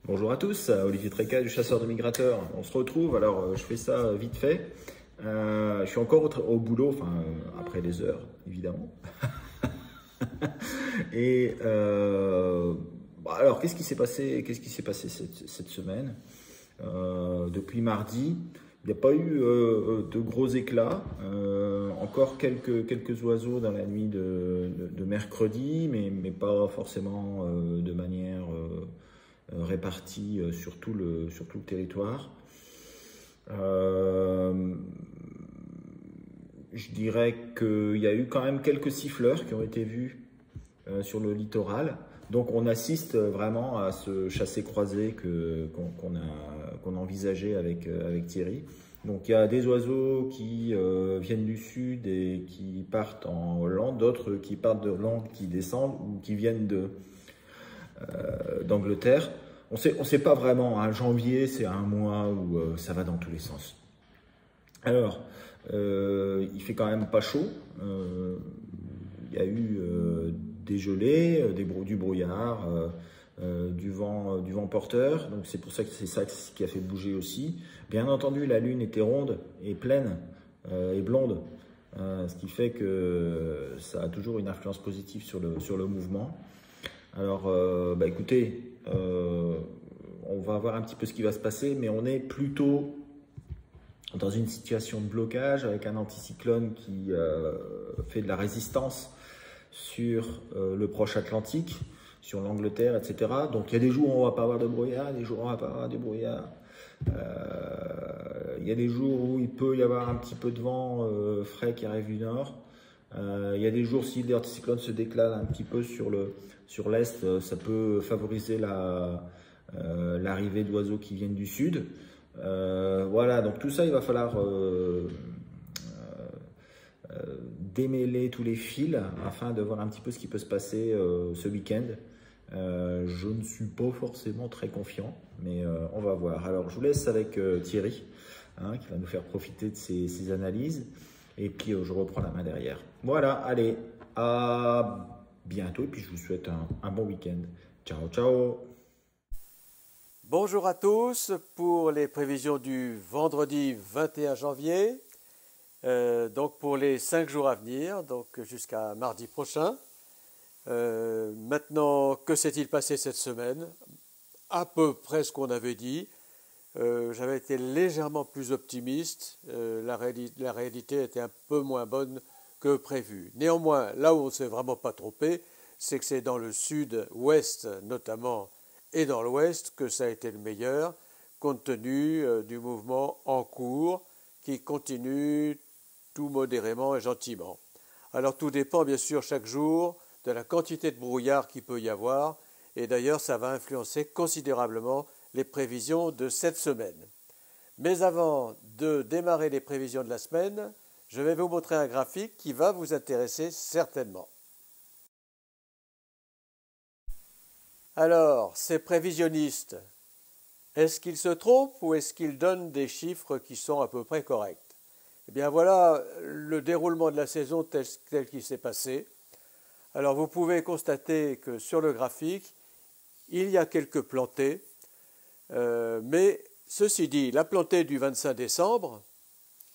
Bonjour à tous, Olivier Tréca du Chasseur de Migrateurs. On se retrouve, alors je fais ça vite fait. Je suis encore au boulot, après les heures évidemment. Et alors qu'est-ce qui s'est passé, cette semaine? Depuis mardi, il n'y a pas eu de gros éclats. Encore quelques oiseaux dans la nuit de mercredi, mais pas forcément de manière répartis sur tout le territoire. Je dirais qu'il y a eu quand même quelques siffleurs qui ont été vus sur le littoral. Donc on assiste vraiment à ce chassé-croisé qu'on a envisagé avec Thierry. Donc il y a des oiseaux qui viennent du sud et qui partent en Hollande, d'autres qui partent de Hollande, qui descendent ou qui viennent d'Angleterre. On sait pas vraiment, hein. Janvier, c'est un mois où ça va dans tous les sens. Alors, il fait quand même pas chaud. Il y a eu des gelées, du brouillard, du vent porteur. Donc c'est pour ça que c'est ça qui a fait bouger aussi. Bien entendu, la lune était ronde et pleine et blonde, ce qui fait que ça a toujours une influence positive sur le mouvement. Alors, écoutez, on va voir un petit peu ce qui va se passer, mais on est plutôt dans une situation de blocage avec un anticyclone qui fait de la résistance sur le proche Atlantique, sur l'Angleterre, etc. Donc il y a des jours où on ne va pas avoir de brouillard, des jours où on ne va pas avoir de brouillard. Il y a des jours où il peut y avoir un petit peu de vent frais qui arrive du nord. Il y a des jours, si l'anticyclone se déclare un petit peu sur l'est, ça peut favoriser l'arrivée d'oiseaux qui viennent du sud. Voilà, donc tout ça, il va falloir démêler tous les fils afin de voir un petit peu ce qui peut se passer ce week-end. Je ne suis pas forcément très confiant, mais on va voir. Alors, je vous laisse avec Thierry, qui va nous faire profiter de ses analyses. Et puis, je reprends la main derrière. Voilà, allez, à bientôt. Et puis, je vous souhaite un bon week-end. Ciao, ciao. Bonjour à tous pour les prévisions du vendredi 21 janvier, donc pour les 5 jours à venir, donc jusqu'à mardi prochain. Maintenant, que s'est-il passé cette semaine? À peu près ce qu'on avait dit. J'avais été légèrement plus optimiste. La réalité était un peu moins bonne que prévu. Néanmoins, là où on ne s'est vraiment pas trompé, c'est que c'est dans le sud-ouest notamment et dans l'ouest que ça a été le meilleur, compte tenu du mouvement en cours qui continue tout modérément et gentiment. Alors tout dépend bien sûr chaque jour de la quantité de brouillard qu'il peut y avoir, et d'ailleurs ça va influencer considérablement les prévisions de cette semaine. Mais avant de démarrer les prévisions de la semaine, je vais vous montrer un graphique qui va vous intéresser certainement. Alors, ces prévisionnistes, est-ce qu'ils se trompent ou est-ce qu'ils donnent des chiffres qui sont à peu près corrects? Eh bien voilà le déroulement de la saison tel qu'il s'est passé. Alors vous pouvez constater que sur le graphique, il y a quelques plantées, mais ceci dit, la plantée du 25 décembre,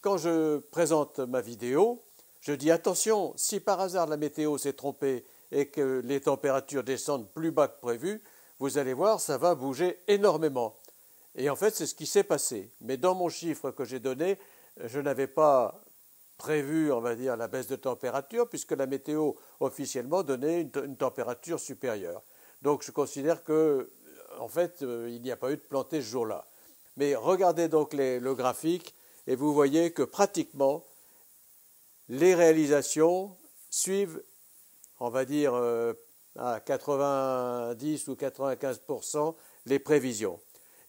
quand je présente ma vidéo, je dis attention, si par hasard la météo s'est trompée et que les températures descendent plus bas que prévu, vous allez voir, ça va bouger énormément. Et en fait, c'est ce qui s'est passé. Mais dans mon chiffre que j'ai donné, je n'avais pas prévu, on va dire, la baisse de température, puisque la météo officiellement donnait une température supérieure. Donc je considère que, en fait, il n'y a pas eu de plantée ce jour-là. Mais regardez donc le graphique et vous voyez que pratiquement les réalisations suivent, on va dire, à 90 ou 95% les prévisions.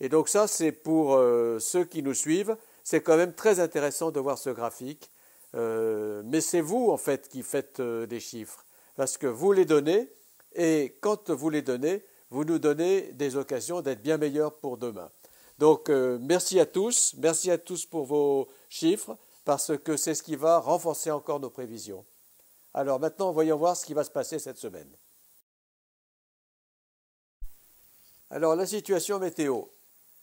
Et donc ça, c'est pour ceux qui nous suivent. C'est quand même très intéressant de voir ce graphique. Mais c'est vous, en fait, qui faites des chiffres. Parce que vous les donnez, et quand vous les donnez, vous nous donnez des occasions d'être bien meilleurs pour demain. Donc, merci à tous pour vos chiffres, parce que c'est ce qui va renforcer encore nos prévisions. Alors maintenant, voyons voir ce qui va se passer cette semaine. Alors la situation météo.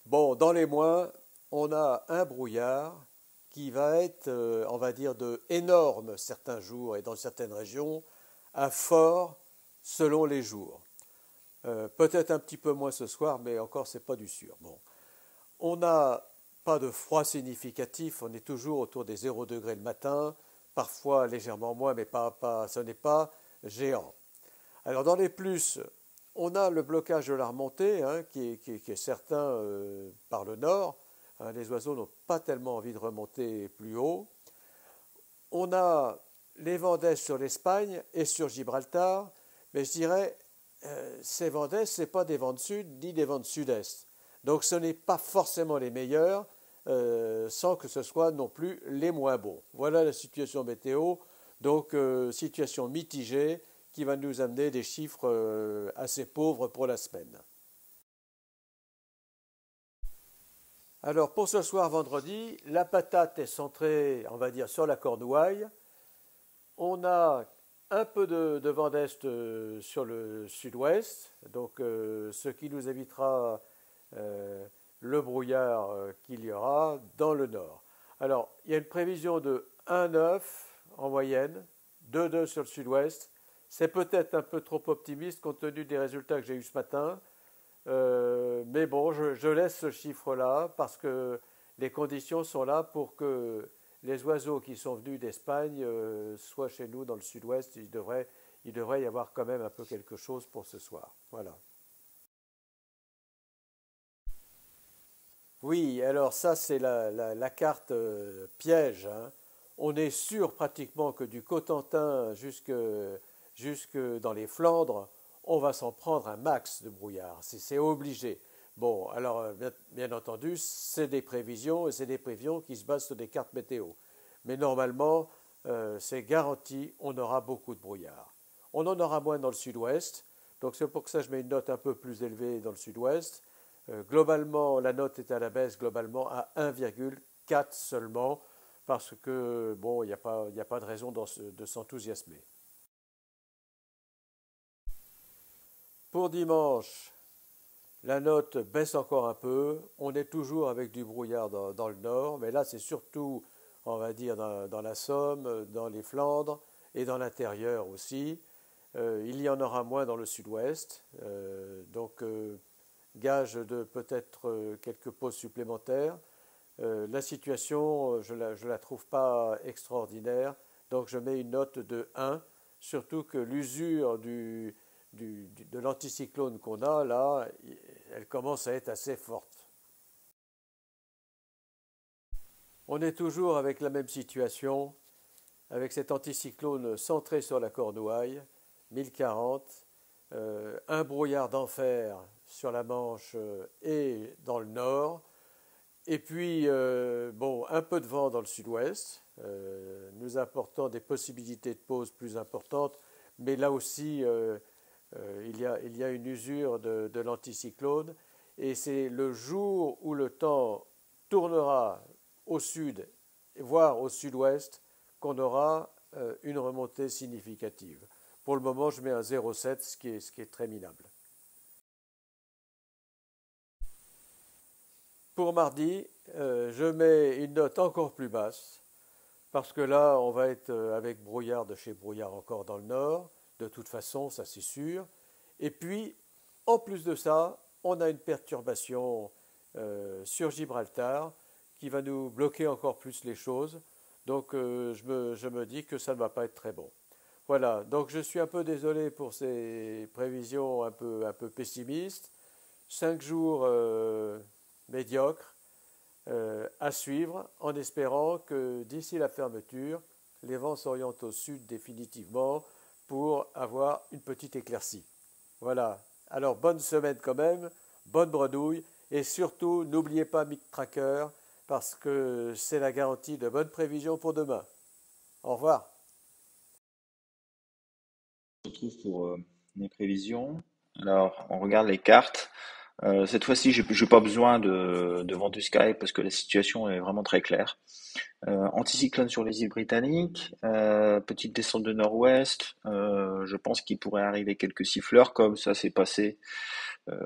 Bon, dans les mois, on a un brouillard qui va être, on va dire, de énorme certains jours et dans certaines régions, à fort selon les jours. Peut-être un petit peu moins ce soir, mais encore, c'est pas du sûr. Bon, on n'a pas de froid significatif, on est toujours autour des 0 degrés le matin, parfois légèrement moins, mais ce n'est pas géant. Alors dans les plus, on a le blocage de la remontée, hein, qui est certain par le nord. Hein, les oiseaux n'ont pas tellement envie de remonter plus haut. On a les vents d'est sur l'Espagne et sur Gibraltar, mais je dirais, ces vents d'est, ce n'est pas des vents de sud ni des vents de sud-est. Donc ce n'est pas forcément les meilleurs, sans que ce soit non plus les moins bons. Voilà la situation météo, donc situation mitigée qui va nous amener des chiffres assez pauvres pour la semaine. Alors pour ce soir vendredi, la patate est centrée, on va dire, sur la Cornouaille. On a un peu de vent d'est sur le sud-ouest, donc ce qui nous évitera le brouillard qu'il y aura dans le nord. Alors, il y a une prévision de 1,9 en moyenne, 2,2 sur le sud-ouest. C'est peut-être un peu trop optimiste compte tenu des résultats que j'ai eus ce matin, mais bon, je laisse ce chiffre-là parce que les conditions sont là pour que les oiseaux qui sont venus d'Espagne soient chez nous dans le sud-ouest. Il devrait y avoir quand même un peu quelque chose pour ce soir. Voilà. Oui, alors ça c'est la carte piège, hein. On est sûr pratiquement que du Cotentin jusque dans les Flandres, on va s'en prendre un max de brouillard. C'est obligé. Bon, alors bien entendu, c'est des prévisions et c'est des prévisions qui se basent sur des cartes météo. Mais normalement, c'est garanti, on aura beaucoup de brouillard. On en aura moins dans le sud-ouest, donc c'est pour ça que je mets une note un peu plus élevée dans le sud-ouest. Globalement, la note est à la baisse globalement à 1,4 seulement, parce que bon, il n'y a pas de raison de s'enthousiasmer. Pour dimanche, la note baisse encore un peu. On est toujours avec du brouillard dans le nord, mais là c'est surtout, on va dire, dans la Somme, dans les Flandres et dans l'intérieur aussi. Il y en aura moins dans le sud-ouest, donc gage de peut-être quelques pauses supplémentaires. La situation, je la trouve pas extraordinaire, donc je mets une note de 1, surtout que l'usure de l'anticyclone qu'on a là, elle commence à être assez forte. On est toujours avec la même situation, avec cet anticyclone centré sur la Cornouaille, 1040, un brouillard d'enfer sur la Manche et dans le nord, et puis bon, un peu de vent dans le sud-ouest, nous apportant des possibilités de pause plus importantes, mais là aussi il y a une usure de l'anticyclone, et c'est le jour où le temps tournera au sud, voire au sud-ouest, qu'on aura une remontée significative. Pour le moment, je mets un 0,7, ce qui est très minable. Pour mardi, je mets une note encore plus basse, parce que là, on va être avec brouillard de chez brouillard encore dans le nord, de toute façon, ça c'est sûr. Et puis, en plus de ça, on a une perturbation sur Gibraltar qui va nous bloquer encore plus les choses. Donc, je me dis que ça ne va pas être très bon. Voilà, donc je suis un peu désolé pour ces prévisions un peu pessimistes. 5 jours médiocres à suivre, en espérant que d'ici la fermeture, les vents s'orientent au sud définitivement pour avoir une petite éclaircie. Voilà, alors bonne semaine quand même, bonne bredouille, et surtout n'oubliez pas MicTracker, parce que c'est la garantie de bonnes prévisions pour demain. Au revoir. On se retrouve pour les prévisions. Alors, on regarde les cartes. Cette fois-ci, j'ai pas besoin de vent du sky parce que la situation est vraiment très claire. Anticyclone sur les îles britanniques, petite descente de nord-ouest. Je pense qu'il pourrait arriver quelques siffleurs, comme ça s'est passé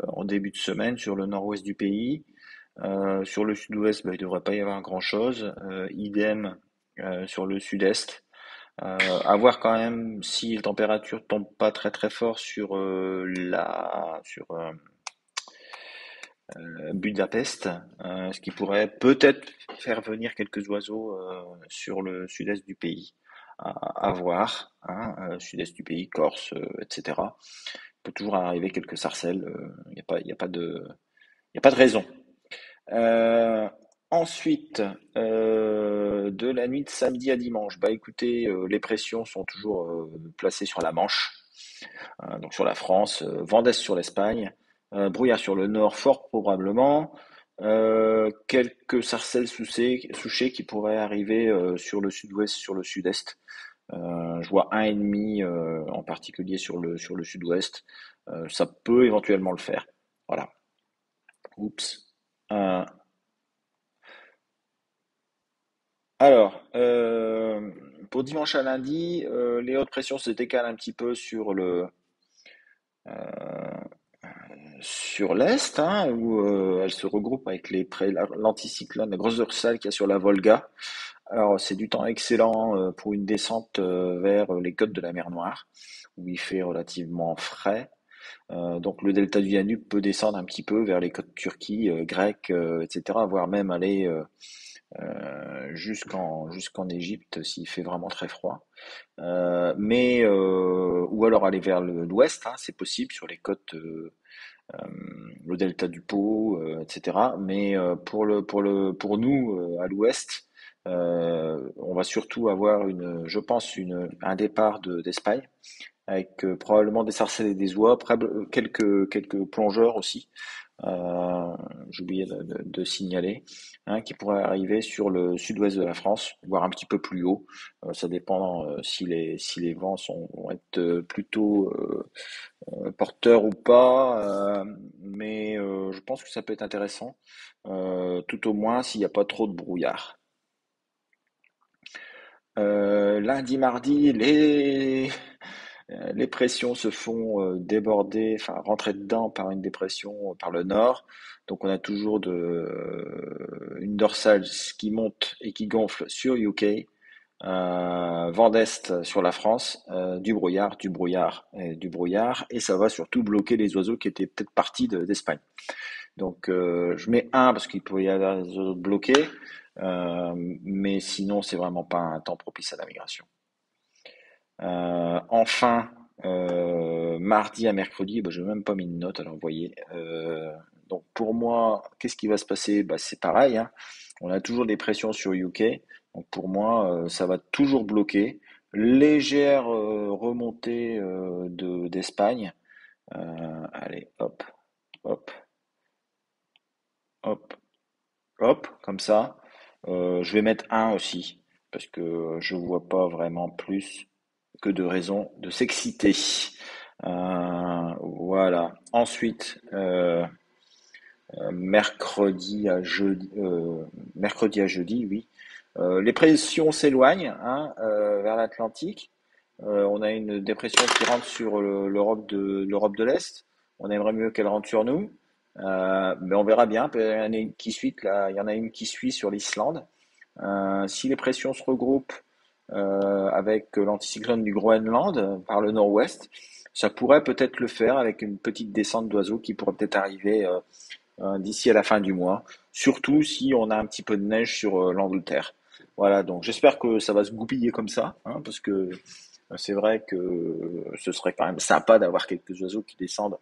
en début de semaine sur le nord-ouest du pays. Sur le sud-ouest, il ne devrait pas y avoir grand-chose. Idem sur le sud-est. À voir quand même si les températures tombent pas très très fort sur Budapest, ce qui pourrait peut-être faire venir quelques oiseaux sur le sud-est du pays. À voir, hein, sud-est du pays, Corse, etc. Il peut toujours arriver quelques sarcelles. Il n'y a pas, y a pas de raison. Euh, Ensuite, de la nuit de samedi à dimanche, bah écoutez, les pressions sont toujours placées sur la Manche, donc sur la France, vent d'est sur l'Espagne, brouillard sur le nord, fort probablement, quelques sarcelles souchées qui pourraient arriver sur le sud-ouest, sur le sud-est. Je vois un et demi en particulier sur le sud-ouest. Ça peut éventuellement le faire. Voilà. Oups. Euh, Alors, pour dimanche à lundi, les hautes pressions se décalent un petit peu sur l'est, hein, où elles se regroupent avec l'anticyclone, la grosse dorsale qu'il y a sur la Volga. Alors, c'est du temps excellent pour une descente vers les côtes de la mer Noire, où il fait relativement frais. Donc, le delta du Danube peut descendre un petit peu vers les côtes turques, grecques, etc., voire même aller jusqu'en Égypte s'il fait vraiment très froid. Ou alors aller vers l'ouest, hein, c'est possible sur les côtes, le delta du Pô, etc. Mais pour nous à l'ouest, on va surtout avoir je pense, un départ d'Espagne avec probablement des sarcelles et des oies, quelques plongeurs aussi. J'ai oublié de signaler, hein, qui pourrait arriver sur le sud-ouest de la France, voire un petit peu plus haut. Ça dépend si les vents vont être plutôt porteurs ou pas, mais je pense que ça peut être intéressant, tout au moins s'il n'y a pas trop de brouillard. Lundi, mardi, les pressions se font déborder, enfin rentrer dedans par une dépression par le nord. Donc on a toujours une dorsale qui monte et qui gonfle sur UK, vent d'est sur la France, du brouillard, du brouillard et du brouillard, et ça va surtout bloquer les oiseaux qui étaient peut-être partis d'Espagne. Donc je mets un parce qu'il peut y avoir des oiseaux bloqués, mais sinon c'est vraiment pas un temps propice à la migration. Enfin, mardi à mercredi, bah, je n'ai même pas mis de note, alors vous voyez. Donc pour moi, qu'est-ce qui va se passer? Bah, c'est pareil, hein. On a toujours des pressions sur UK. Donc pour moi, ça va toujours bloquer. Légère remontée d'Espagne. Allez, hop, hop, hop, hop, comme ça. Je vais mettre un aussi, parce que je vois pas vraiment plus que de raisons de s'exciter. Voilà. Ensuite, mercredi à jeudi, oui. Les pressions s'éloignent, hein, vers l'Atlantique. On a une dépression qui rentre sur l'Europe de l'Est. On aimerait mieux qu'elle rentre sur nous. Mais on verra bien. Il y en a une qui suit, là, il y en a une qui suit sur l'Islande. Si les pressions se regroupent avec l'anticyclone du Groenland par le nord-ouest, ça pourrait peut-être le faire avec une petite descente d'oiseaux qui pourrait peut-être arriver d'ici à la fin du mois, surtout si on a un petit peu de neige sur l'Angleterre. Voilà, donc j'espère que ça va se goupiller comme ça, hein, parce que c'est vrai que ce serait quand même sympa d'avoir quelques oiseaux qui descendent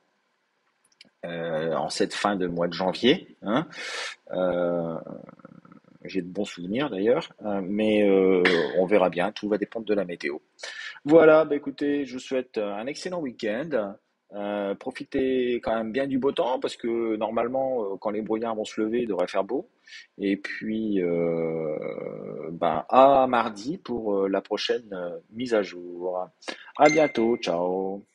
en cette fin de mois de janvier, hein. Euh, j'ai de bons souvenirs d'ailleurs, mais on verra bien, tout va dépendre de la météo. Voilà, bah écoutez, je vous souhaite un excellent week-end. Profitez quand même bien du beau temps parce que normalement, quand les brouillards vont se lever, il devrait faire beau. Et puis, ben, à mardi pour la prochaine mise à jour. À bientôt, ciao.